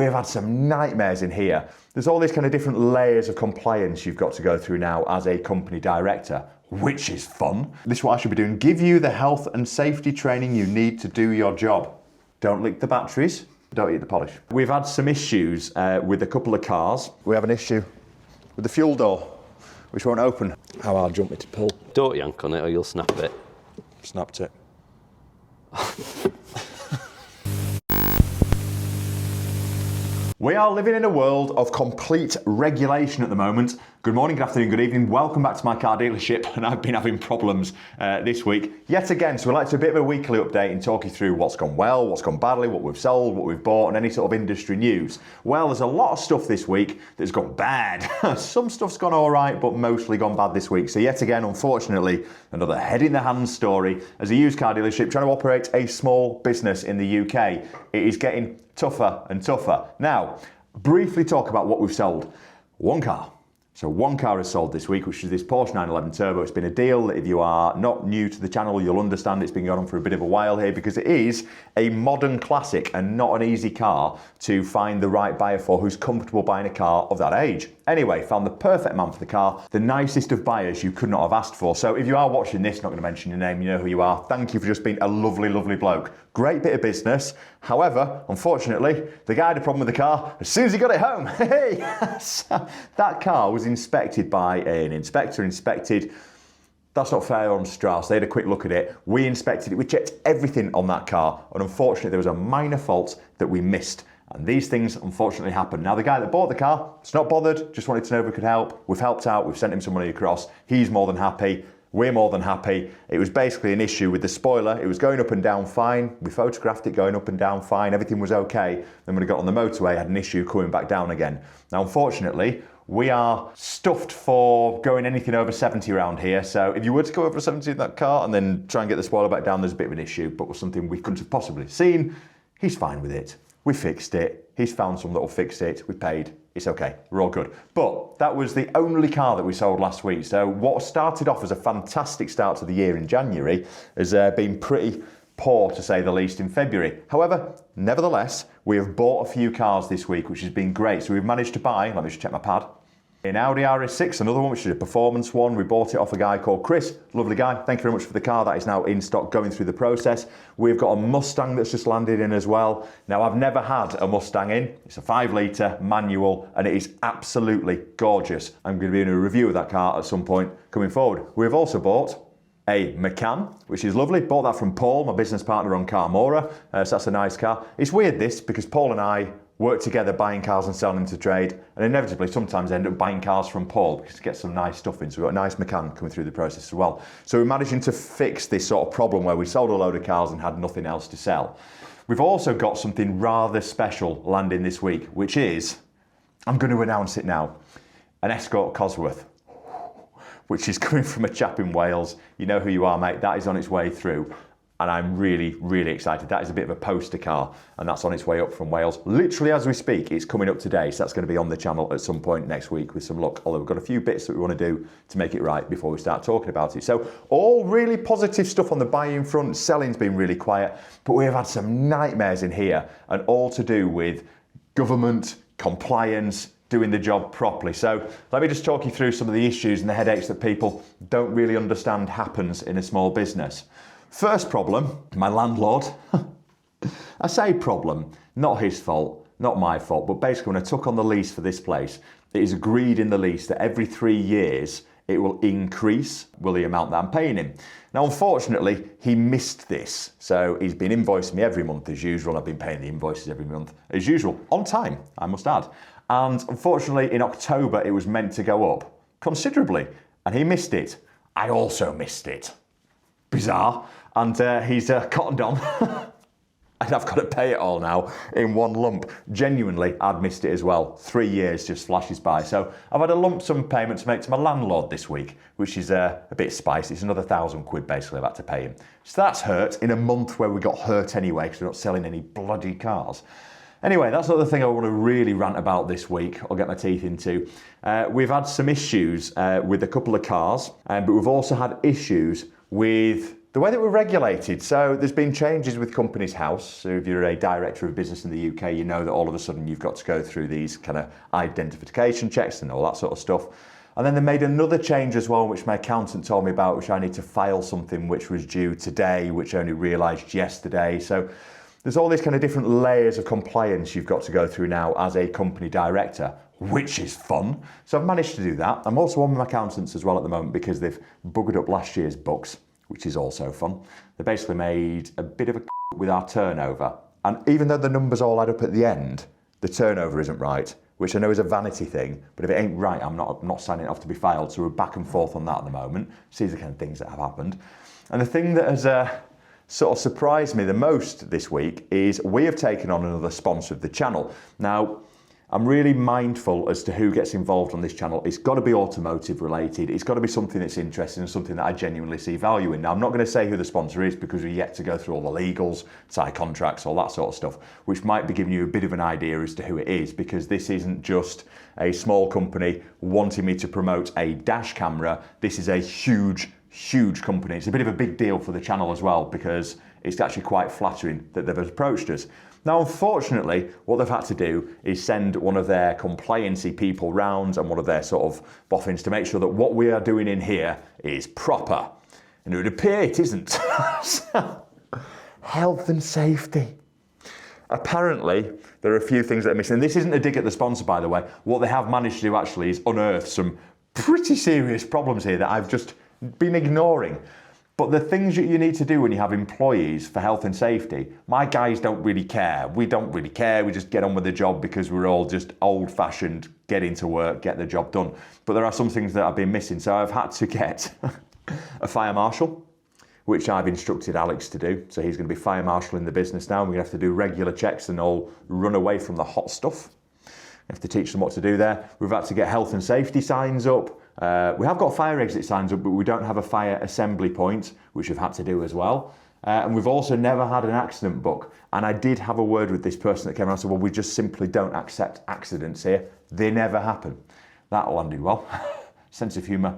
we have had some nightmares in here. There's all these kind of different layers of compliance you've got to go through now as a company director, which is fun. This is what I should be doing. Give you the health and safety training you need to do your job. Don't leak the batteries, don't eat the polish. We've had some issues with a couple of cars. We have an issue with the fuel door, which won't open. How hard do you want me to pull? Don't yank on it or you'll snap it. Snapped it. We are living in a world of complete regulation at the moment. Good morning, good afternoon, good evening. Welcome back to my car dealership, and I've been having problems this week yet again. So we'd like to do a bit of a weekly update and talk you through what's gone well, what's gone badly, what we've sold, what we've bought, and any sort of industry news. Well, there's a lot of stuff this week that's gone bad. Some stuff's gone all right, but mostly gone bad this week. So yet again, unfortunately, another head in the hands story. As a used car dealership trying to operate a small business in the UK, it is getting tougher and tougher. Now, briefly talk about what we've sold. One car. So one car is sold this week, which is this Porsche 911 Turbo. It's been a deal that if you are not new to the channel, you'll understand it's been going on for a bit of a while here because it is a modern classic and not an easy car to find the right buyer for who's comfortable buying a car of that age. Anyway, found the perfect man for the car, the nicest of buyers you could not have asked for. So if you are watching this, not going to mention your name, you know who you are. Thank you for just being a lovely, lovely bloke. Great bit of business. However, unfortunately, the guy had a problem with the car as soon as he got it home. Hey, so that car was inspected by an inspector, That's not fair on Strauss. They had a quick look at it. We inspected it. We checked everything on that car. And unfortunately, there was a minor fault that we missed. And these things unfortunately happen. Now, the guy that bought the car, it's not bothered, just wanted to know if we could help. We've helped out, we've sent him some money across. He's more than happy. We're more than happy. It was basically an issue with the spoiler. It was going up and down fine. We photographed it going up and down fine. Everything was okay. Then when it got on the motorway, it had an issue coming back down again. Now, unfortunately, we are stuffed for going anything over 70 around here. So if you were to go over 70 in that car and then try and get the spoiler back down, there's a bit of an issue, but was something we couldn't have possibly seen. He's fine with it. We fixed it. He's found someone that will fix it. We paid. It's okay. We're all good. But that was the only car that we sold last week. So what started off as a fantastic start to the year in January has been pretty poor, to say the least, in February. However, nevertheless, we have bought a few cars this week, which has been great. So we've managed to buy, let me just check my pad, an Audi RS6, another one, which is a performance one. We bought it off a guy called Chris. Lovely guy. Thank you very much for the car. That is now in stock, going through the process. We've got a Mustang that's just landed in as well. Now, I've never had a Mustang in. It's a 5-litre manual, and it is absolutely gorgeous. I'm going to be doing a review of that car at some point coming forward. We've also bought a Macan, which is lovely. Bought that from Paul, my business partner on Carmora. So that's a nice car. It's weird this, because Paul and I work together buying cars and selling them to trade, and inevitably sometimes end up buying cars from Paul because to get some nice stuff in. So we've got a nice Macan coming through the process as well. So we're managing to fix this sort of problem where we sold a load of cars and had nothing else to sell. We've also got something rather special landing this week, which is, I'm going to announce it now, an Escort Cosworth, which is coming from a chap in Wales. You know who you are, mate. That is on its way through. And I'm really, really excited. That is a bit of a poster car, and that's on its way up from Wales. Literally as we speak, it's coming up today, so that's going to be on the channel at some point next week with some luck, although we've got a few bits that we want to do to make it right before we start talking about it. So all really positive stuff on the buying front. Selling's been really quiet, but we have had some nightmares in here, and all to do with government, compliance, doing the job properly. So let me just talk you through some of the issues and the headaches that people don't really understand happens in a small business. First problem, my landlord. I say problem, not his fault, not my fault, but basically when I took on the lease for this place, it is agreed in the lease that every 3 years it will increase the amount that I'm paying him. Now, unfortunately, he missed this. So he's been invoicing me every month as usual. I've been paying the invoices every month as usual, on time, I must add. And unfortunately, in October, it was meant to go up considerably, and he missed it. I also missed it. Bizarre. And he's cottoned on. And I've got to pay it all now in one lump. Genuinely, I'd missed it as well. 3 years just flashes by. So I've had a lump sum payment to make to my landlord this week, which is a bit spicy. It's another £1,000 basically I've had to pay him. So that's hurt in a month where we got hurt anyway because we're not selling any bloody cars. Anyway, that's not the thing I want to really rant about this week or get my teeth into. We've had some issues with a couple of cars, but we've also had issues with The way that we're regulated, so there's been changes with Companies House. So if you're a director of business in the UK, you know that all of a sudden you've got to go through these kind of identification checks and all that sort of stuff. And then they made another change as well, which my accountant told me about, which I need to file something which was due today, which I only realised yesterday. So there's all these kind of different layers of compliance you've got to go through now as a company director, which is fun. So I've managed to do that. I'm also on with my accountants as well at the moment because they've buggered up last year's books, which is also fun. They basically made a bit of a with our turnover. And even though the numbers all add up at the end, the turnover isn't right, which I know is a vanity thing, but if it ain't right, I'm not signing it off to be filed. So we're back and forth on that at the moment. So these are the kind of things that have happened. And the thing that has sort of surprised me the most this week is we have taken on another sponsor of the channel. Now, I'm really mindful as to who gets involved on this channel. It's got to be automotive related. It's got to be something that's interesting and something that I genuinely see value in. Now, I'm not going to say who the sponsor is because we're yet to go through all the legals, sign contracts, all that sort of stuff, which might be giving you a bit of an idea as to who it is, because this isn't just a small company wanting me to promote a dash camera. This is a huge company. It's a bit of a big deal for the channel as well, because it's actually quite flattering that they've approached us. Now, unfortunately, what they've had to do is send one of their compliancy people round and one of their sort of boffins to make sure that what we are doing in here is proper. And it would appear it isn't. Health and safety. Apparently, there are a few things that are missing. And this isn't a dig at the sponsor, by the way. What they have managed to do actually is unearth some pretty serious problems here that I've just been ignoring. But the things that you need to do when you have employees for health and safety, my guys don't really care. We don't really care. We just get on with the job because we're all just old-fashioned, get into work, get the job done. But there are some things that I've been missing. So I've had to get a fire marshal, which I've instructed Alex to do. So he's going to be fire marshal in the business now. We're going to have to do regular checks and all run away from the hot stuff. We have to teach them what to do there. We've had to get health and safety signs up. We have got fire exit signs up, but we don't have a fire assembly point, which we've had to do as well. And we've also never had an accident book. And I did have a word with this person that came around and said, well, we just simply don't accept accidents here. They never happen. That landed well. Sense of humour.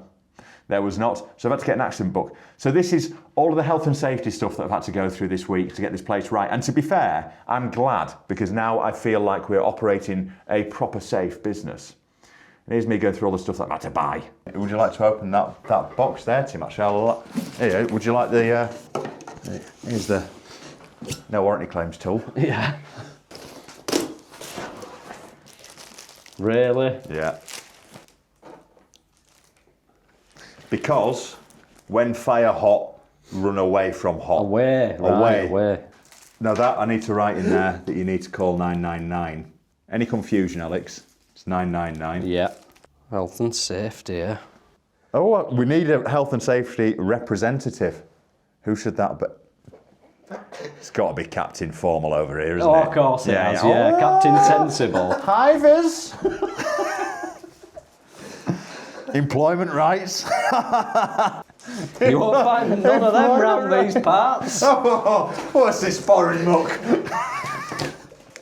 There was not. So I've had to get an accident book. So this is all of the health and safety stuff that I've had to go through this week to get this place right. And to be fair, I'm glad, because now I feel like we're operating a proper safe business. And here's me going through all the stuff that I've had to buy. Would you like to open that box there, Tim? Actually, here, would you like the, here's the no warranty claims tool. Yeah. Really? Yeah. Because when fire hot, run away from hot. Away, right, away. Now that I need to write in there that you need to call 999. Any confusion, Alex? It's 999. Yeah. Health and safety, yeah. Oh, we need a health and safety representative. Who should that be? It's got to be Captain Formal over here, isn't it? Oh, of course it has, yeah. Oh. Captain Sensible. Hi, Viz. Employment rights. You won't find none of them around these parts. Oh, what's this foreign muck?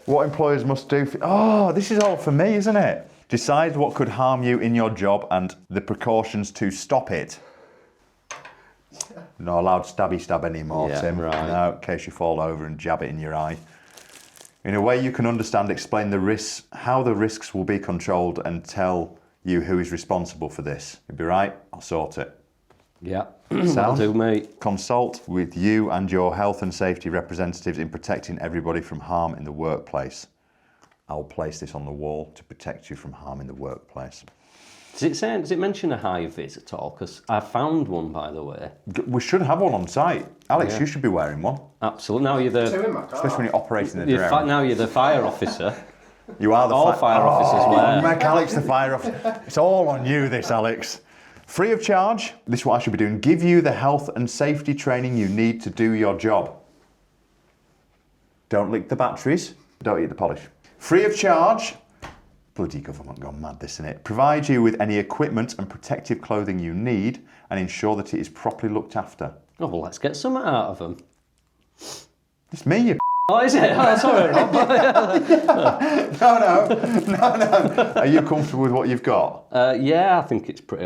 What employers must do this is all for me, isn't it? Decide what could harm you in your job and the precautions to stop it. Not allowed stabby stab anymore, Yeah, Tim. right. No, in case you fall over and jab it in your eye. In a way you can understand, explain the risks, how the risks will be controlled, and tell you who is responsible for this. You'll be right, I'll sort it. Yeah, that'll do, mate. Consult with you and your health and safety representatives in protecting everybody from harm in the workplace. I'll place this on the wall to protect you from harm in the workplace. Does it mention a high vis at all? Because I found one, by the way. We should have one on site. Alex, Yeah. You should be wearing one. Absolutely. Now you're Two the in my car. Especially when you're operating the drone. now you're the fire officer. You are the All fire officers wear. Make Alex the fire officer. It's all on you, this, Alex. Free of charge, this is what I should be doing. Give you the health and safety training you need to do your job. Don't leak the batteries. Don't eat the polish. Free of charge. Bloody government gone mad, this, isn't it? Provide you with any equipment and protective clothing you need and ensure that it is properly looked after. Oh, well, let's get something out of them. It's me, you Oh, is it? Oh, sorry, Rob. No. Are you comfortable with what you've got? Yeah, I think it's pretty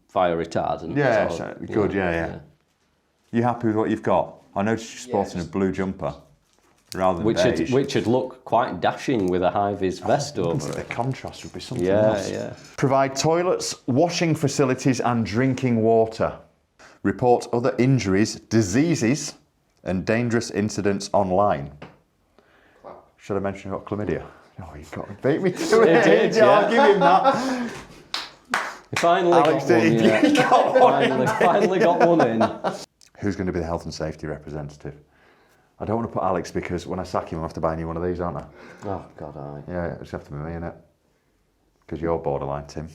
fire retardant. Yeah, so, good, yeah. You happy with what you've got? I noticed you're sporting a blue jumper rather than beige. Which would look quite dashing with a high-vis vest over The it. contrast would be something else. Yeah. Provide toilets, washing facilities and drinking water. Report other injuries, diseases and dangerous incidents online. Should I mention you've got chlamydia? Oh, you've got to beat me to it. did, I'll yeah. give him that. You finally Alex, got one, yeah. you got one. Finally got one in. Who's going to be the health and safety representative? I don't want to put Alex because when I sack him, I have to buy a new one of these, aren't I? Oh, God, aye. Yeah, it's have to be me, innit? Because you're borderline, Tim.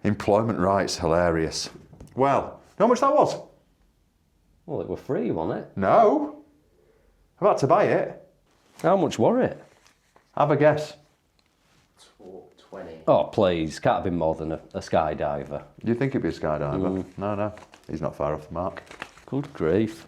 Employment rights, hilarious. Well, you know how much that was? Well, it were free, wasn't it? No. I'm about to buy it. How much were it? Have a guess. 20. Oh, please. Can't have been more than a skydiver. Do you think it'd be a skydiver? No. He's not far off the mark. Good grief.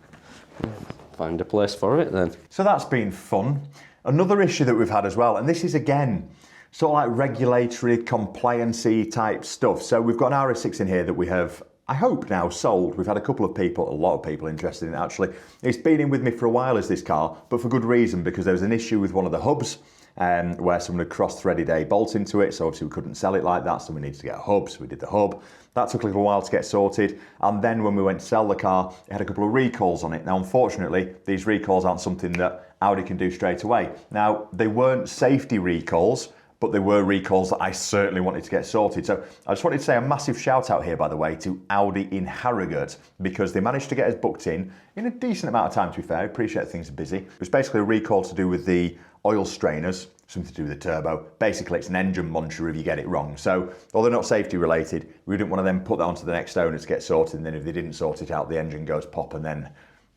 Find a place for it then. So that's been fun. Another issue that we've had as well, and this is again, sort of like regulatory, compliance-y type stuff. So we've got an RS6 in here that we have, I hope now, sold. We've had a lot of people interested in it actually. It's been in with me for a while as this car, but for good reason, because there was an issue with one of the hubs where someone had cross-threaded a bolt into it, so obviously we couldn't sell it like that, so we needed to get a hub, so we did the hub. That took a little while to get sorted, and then when we went to sell the car, it had a couple of recalls on it. Now, unfortunately, these recalls aren't something that Audi can do straight away. Now, they weren't safety recalls, but they were recalls that I certainly wanted to get sorted. So I just wanted to say a massive shout out here, by the way, to Audi in Harrogate, because they managed to get us booked in a decent amount of time, to be fair. I appreciate things are busy. It was basically a recall to do with the oil strainers, something to do with the turbo. Basically, it's an engine monitor if you get it wrong. So, although not safety related, we didn't want to then put that onto the next owner to get sorted, and then if they didn't sort it out, the engine goes pop, and then,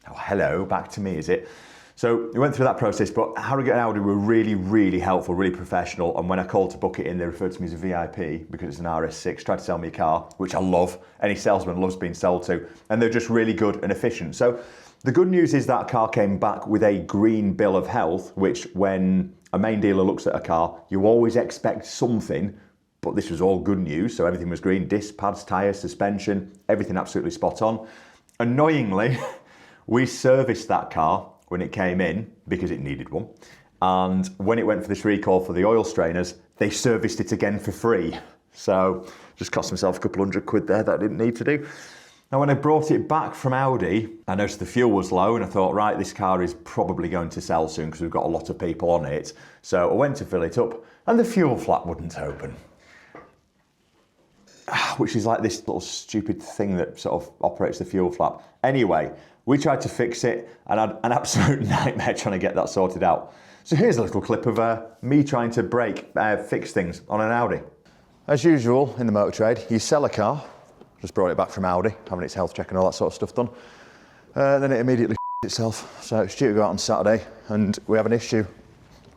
oh, hello, back to me, is it? So we went through that process, but Harrogate and Audi were really, really helpful, really professional. And when I called to book it in, they referred to me as a VIP because it's an RS6, tried to sell me a car, which I love. Any salesman loves being sold to. And they're just really good and efficient. So the good news is that car came back with a green bill of health, which when a main dealer looks at a car, you always expect something, but this was all good news. So everything was green, disc pads, tyres, suspension, everything absolutely spot on. Annoyingly, we serviced that car when it came in because it needed one. And when it went for this recall for the oil strainers, they serviced it again for free. So just cost myself a couple £100 there that I didn't need to do. Now, when I brought it back from Audi, I noticed the fuel was low and I thought, right, this car is probably going to sell soon because we've got a lot of people on it. So I went to fill it up and the fuel flap wouldn't open. Which is like this little stupid thing that sort of operates the fuel flap. Anyway, we tried to fix it and had an absolute nightmare trying to get that sorted out. So here's a little clip of me trying to fix things on an Audi. As usual in the motor trade, you sell a car, just brought it back from Audi, having its health check and all that sort of stuff done. Then it immediately itself. So it's due to go out on Saturday and we have an issue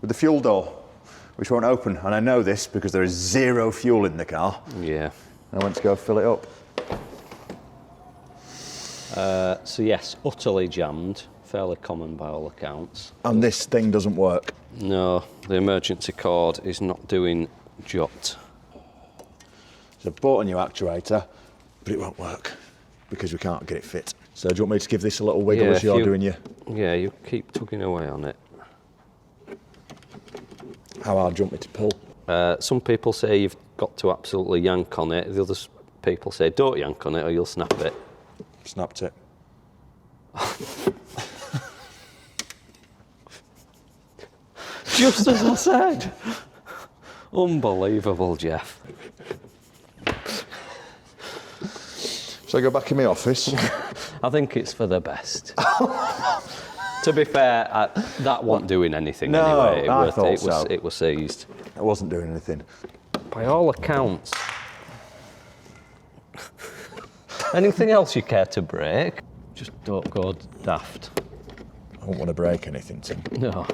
with the fuel door, which won't open. And I know this because there is zero fuel in the car. Yeah. I went to go fill it up. So yes, utterly jammed, fairly common by all accounts. And this thing doesn't work. No, the emergency cord is not doing jot. So I bought a new actuator, but it won't work because we can't get it fit. So do you want me to give this a little wiggle as you're doing your... Yeah, you keep tugging away on it. How hard do you want me to pull? Some people say you've got to absolutely yank on it. The other people say don't yank on it or you'll snap it. Snapped it. Just as I said. Unbelievable, Jeff. So I go back in my office. I think it's for the best. To be fair, that wasn't doing anything anyway. I thought so. It was seized. I wasn't doing anything. By all accounts. Anything else you care to break? Just don't go daft. I don't want to break anything, Tim. No.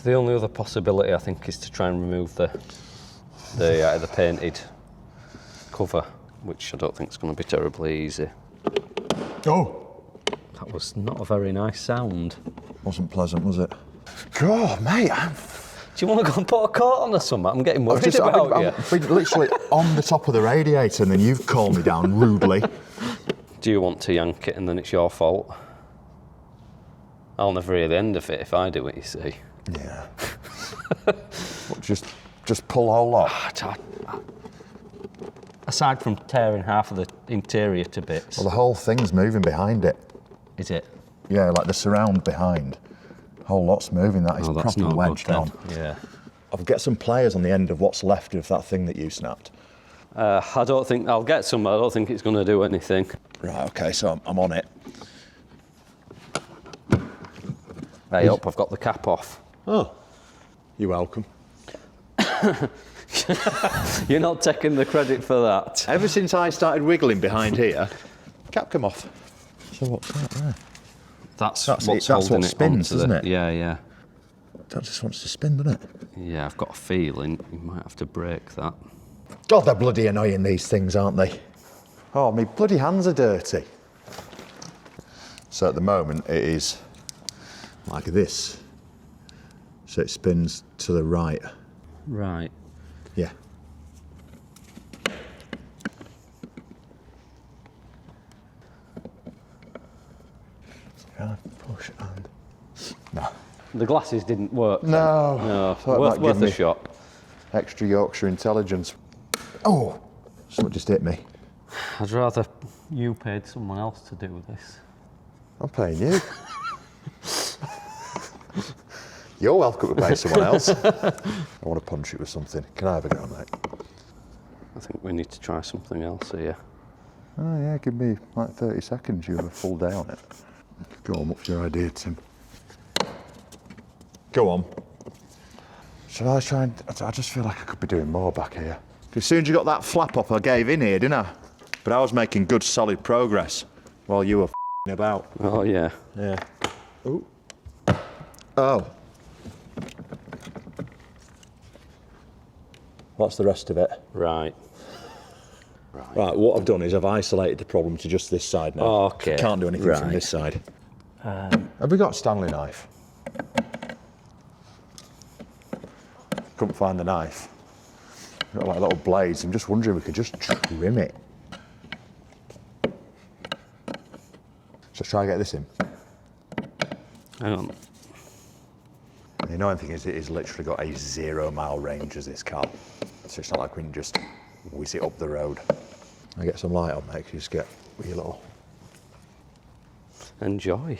The only other possibility, I think, is to try and remove the painted cover, which I don't think is going to be terribly easy. Oh! That was not a very nice sound. Wasn't pleasant, was it? God, mate, Do you want to go and put a coat on or something? I'm getting worried about you. I've been literally on the top of the radiator and then you've calmed me down rudely. Do you want to yank it and then it's your fault? I'll never hear the end of it if I do it, you see. Yeah. What, just pull a whole lot? Aside from tearing half of the interior to bits. Well, the whole thing's moving behind it. Is it? Yeah, like the surround behind. Whole lot's moving, that is That's proper not wedged good, on. Yeah. I'll get some pliers on the end of what's left of that thing that you snapped. I don't think I'll get some. I don't think it's going to do anything. Right, okay, so I'm on it. Hey up, I've got the cap off. Oh, you're welcome. You're not taking the credit for that. Ever since I started wiggling behind here, cap come off. So what's that there? That's That's what's what holding it spins, onto isn't the, it? Yeah, yeah. That just wants to spin, doesn't it? Yeah, I've got a feeling you might have to break that. God, they're bloody annoying, these things, aren't they? Oh, my bloody hands are dirty. So at the moment, it is like this. So it spins to the right. Right. Yeah. Push and... No. The glasses didn't work. then? No. No. Thought Worth, that worth give a me shot. Extra Yorkshire intelligence. Oh! Someone just hit me. I'd rather you paid someone else to do this. I'm paying you. You're welcome to pay someone else. I want to punch it with something. Can I have a go, mate? I think we need to try something else here. Oh yeah, give me like 30 seconds. You have a full day on it. Go on, what's your idea, Tim? Go on. Shall I try and... I just feel like I could be doing more back here. As soon as you got that flap up, I gave in here, didn't I? But I was making good, solid progress while you were f***ing about. Oh, yeah. Yeah. Ooh. Oh. That's the rest of it. Right. Right, what I've done is I've isolated the problem to just this side now. Oh, okay. Can't do anything from this side. Have we got a Stanley knife? Couldn't find the knife. Got like little blades. I'm just wondering if we could just trim it. So try and get this in. Hang on. The annoying thing is it is literally got a 0 mile range as this car. So it's not like we can just whiz it up the road. I get some light on, mate, 'cause you just get your little... Enjoy.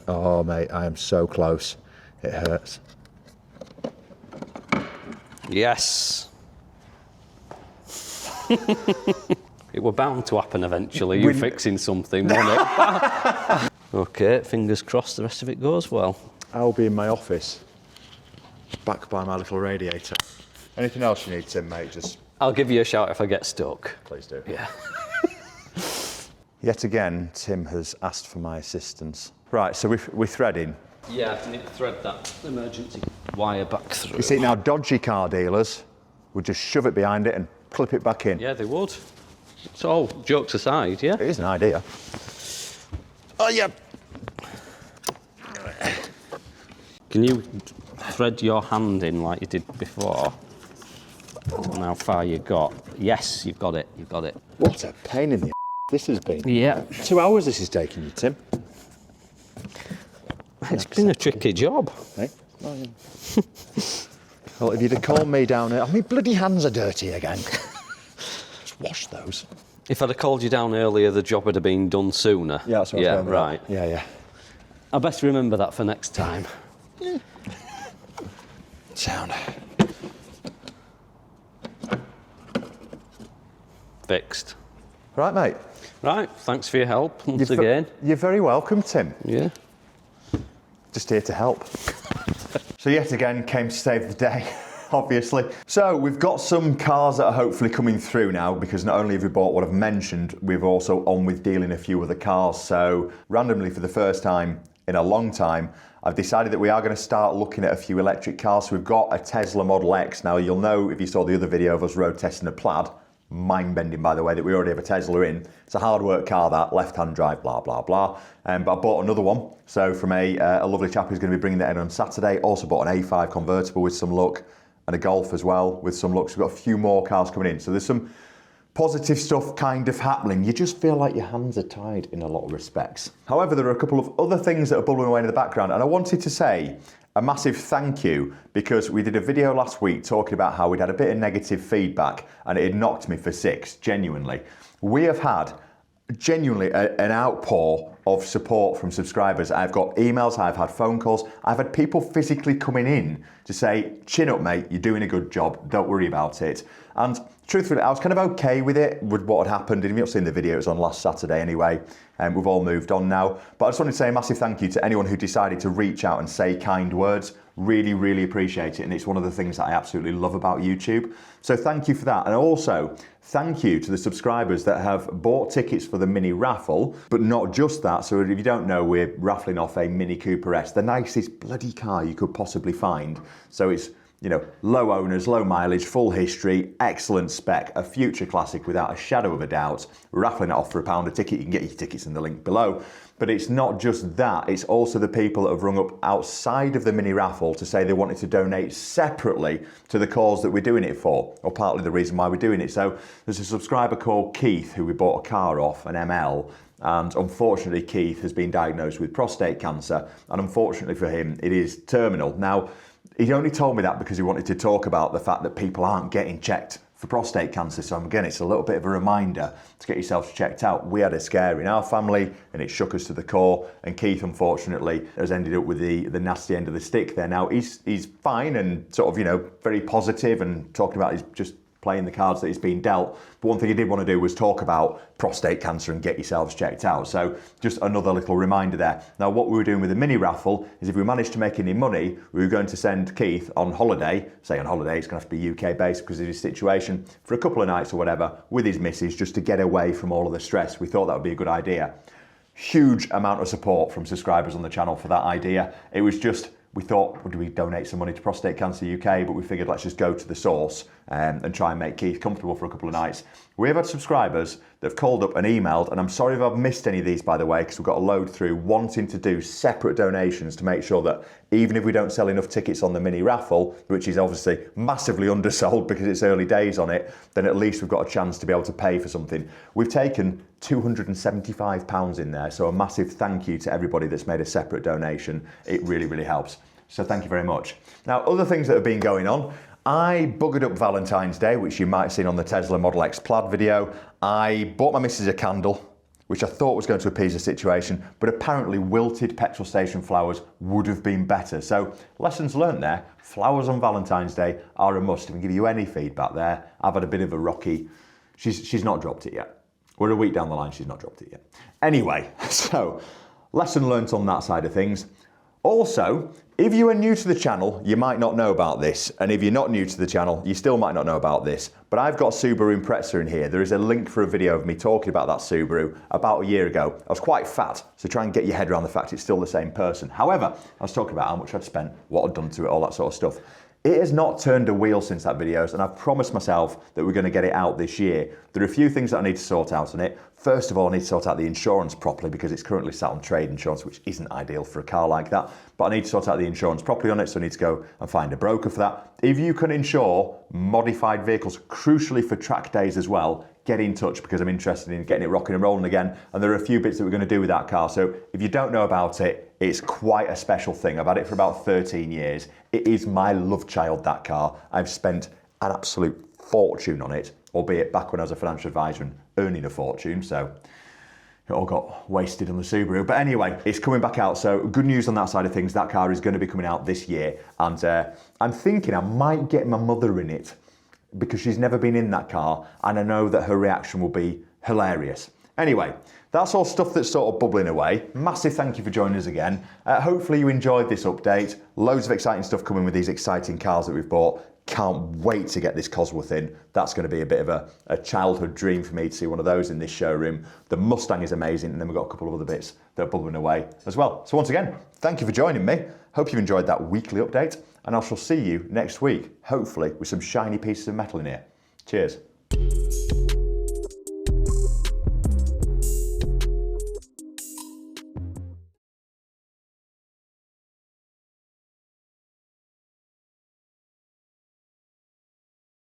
Oh, mate, I am so close. It hurts. Yes. It were bound to happen eventually, you fixing something, wasn't it? Okay, fingers crossed the rest of it goes well. I'll be in my office, back by my little radiator. Anything else you need, Tim, mate, just... I'll give you a shout if I get stuck. Please do. Yeah. Yet again, Tim has asked for my assistance. Right, so we're threading. Yeah, I need to thread that emergency wire back through. You see, now dodgy car dealers would just shove it behind it and clip it back in. Yeah, they would. So, jokes aside, yeah? It is an idea. Oh, yeah. Can you thread your hand in like you did before? And how far you got? Yes, you've got it, you've got it. What a pain in the this has been. Yeah. 2 hours this is taking you, Tim. It's been a tricky job. Hey? Oh, yeah. Well, if you'd have called me down here... my bloody hands are dirty again. Just wash those. If I'd have called you down earlier, the job would have been done sooner. Yeah, that's what I was Yeah, going with right. that. Yeah, yeah. I best remember that for next time. Sound. Fixed. Right, mate. Right, thanks for your help once again. You're very welcome, Tim. Yeah. Just here to help. So yet again, came to save the day, obviously. So we've got some cars that are hopefully coming through now, because not only have we bought what I've mentioned, we've also on with dealing a few other cars. So randomly, for the first time in a long time, I've decided that we are going to start looking at a few electric cars. So we've got a Tesla Model X. Now you'll know if you saw the other video of us road testing a Plaid, mind-bending, by the way, that we already have a Tesla in. It's a hard work car, that left-hand drive, blah, blah, blah. But I bought another one. So from a lovely chap who's going to be bringing that in on Saturday. Also bought an A5 convertible with some luck, and a Golf as well with some luck. So we've got a few more cars coming in. So there's some positive stuff kind of happening. You just feel like your hands are tied in a lot of respects. However, there are a couple of other things that are bubbling away in the background, and I wanted to say a massive thank you, because we did a video last week talking about how we'd had a bit of negative feedback and it had knocked me for six, genuinely. We have had genuinely an outpour of support from subscribers. I've got emails, I've had phone calls, I've had people physically coming in to say, chin up mate, you're doing a good job, don't worry about it. And truthfully, I was kind of okay with it, with what had happened. If you've not seen the video, it was on last Saturday anyway, and we've all moved on now. But I just wanted to say a massive thank you to anyone who decided to reach out and say kind words. Really, really appreciate it, and it's one of the things that I absolutely love about YouTube. So thank you for that, and also thank you to the subscribers that have bought tickets for the mini raffle, but not just that. So if you don't know, we're raffling off a Mini Cooper S, the nicest bloody car you could possibly find. So it's, you know, low owners, low mileage, full history, excellent spec, a future classic without a shadow of a doubt. We're raffling it off for £1 a ticket. You can get your tickets in the link below. But it's not just that, it's also the people that have rung up outside of the mini raffle to say they wanted to donate separately to the cause that we're doing it for, or partly the reason why we're doing it. So there's a subscriber called Keith who we bought a car off, an ML, and unfortunately Keith has been diagnosed with prostate cancer, and unfortunately for him it is terminal. Now, he only told me that because he wanted to talk about the fact that people aren't getting checked for prostate cancer. So again, it's a little bit of a reminder to get yourself checked out. We had a scare in our family and it shook us to the core, and Keith unfortunately has ended up with the nasty end of the stick there. Now he's fine and sort of, you know, very positive and talking about he's just playing the cards that he's been dealt. But one thing he did want to do was talk about prostate cancer and get yourselves checked out. So just another little reminder there. Now what we were doing with the mini raffle is if we managed to make any money, we were going to send Keith on holiday, say on holiday, it's going to have to be UK based because of his situation, for a couple of nights or whatever with his missus, just to get away from all of the stress. We thought that would be a good idea. Huge amount of support from subscribers on the channel for that idea. It was just, we thought, would we donate some money to Prostate Cancer UK? But we figured let's just go to the source and try and make Keith comfortable for a couple of nights. We have had subscribers that have called up and emailed, and I'm sorry if I've missed any of these, by the way, because we've got a load through wanting to do separate donations to make sure that even if we don't sell enough tickets on the mini raffle, which is obviously massively undersold because it's early days on it, then at least we've got a chance to be able to pay for something. We've taken £275 in there, so a massive thank you to everybody that's made a separate donation. It really, really helps. So thank you very much. Now, other things that have been going on. I buggered up Valentine's Day, which you might have seen on the Tesla Model X Plaid video. I bought my missus a candle, which I thought was going to appease the situation, but apparently wilted petrol station flowers would have been better. So lessons learned there. Flowers on Valentine's Day are a must. If I can give you any feedback there, I've had a bit of a rocky, she's not dropped it yet. We're a week down the line, she's not dropped it yet. Anyway, so lesson learnt on that side of things. Also, if you are new to the channel, you might not know about this. And if you're not new to the channel, you still might not know about this. But I've got Subaru Impreza in here. There is a link for a video of me talking about that Subaru about a year ago. I was quite fat, so try and get your head around the fact it's still the same person. However, I was talking about how much I'd spent, what I'd done to it, all that sort of stuff. It has not turned a wheel since that video, and I've promised myself that we're going to get it out this year. There are a few things that I need to sort out on it. First of all, I need to sort out the insurance properly because it's currently sat on trade insurance, which isn't ideal for a car like that. But I need to sort out the insurance properly on it, so I need to go and find a broker for that. If you can insure modified vehicles, crucially for track days as well, get in touch because I'm interested in getting it rocking and rolling again. And there are a few bits that we're going to do with that car. So if you don't know about it, it's quite a special thing. I've had it for about 13 years. It is my love child, that car. I've spent an absolute fortune on it, albeit back when I was a financial advisor and earning a fortune. So it all got wasted on the Subaru. But anyway, it's coming back out. So good news on that side of things. That car is going to be coming out this year. And I'm thinking I might get my mother in it because she's never been in that car. And I know that her reaction will be hilarious. Anyway, that's all stuff that's sort of bubbling away. Massive thank you for joining us again. Hopefully you enjoyed this update. Loads of exciting stuff coming with these exciting cars that we've bought. Can't wait to get this Cosworth in. That's going to be a bit of a childhood dream for me to see one of those in this showroom. The Mustang is amazing, and then we've got a couple of other bits that are bubbling away as well. So once again, thank you for joining me. Hope you've enjoyed that weekly update, and I shall see you next week, hopefully with some shiny pieces of metal in here. Cheers.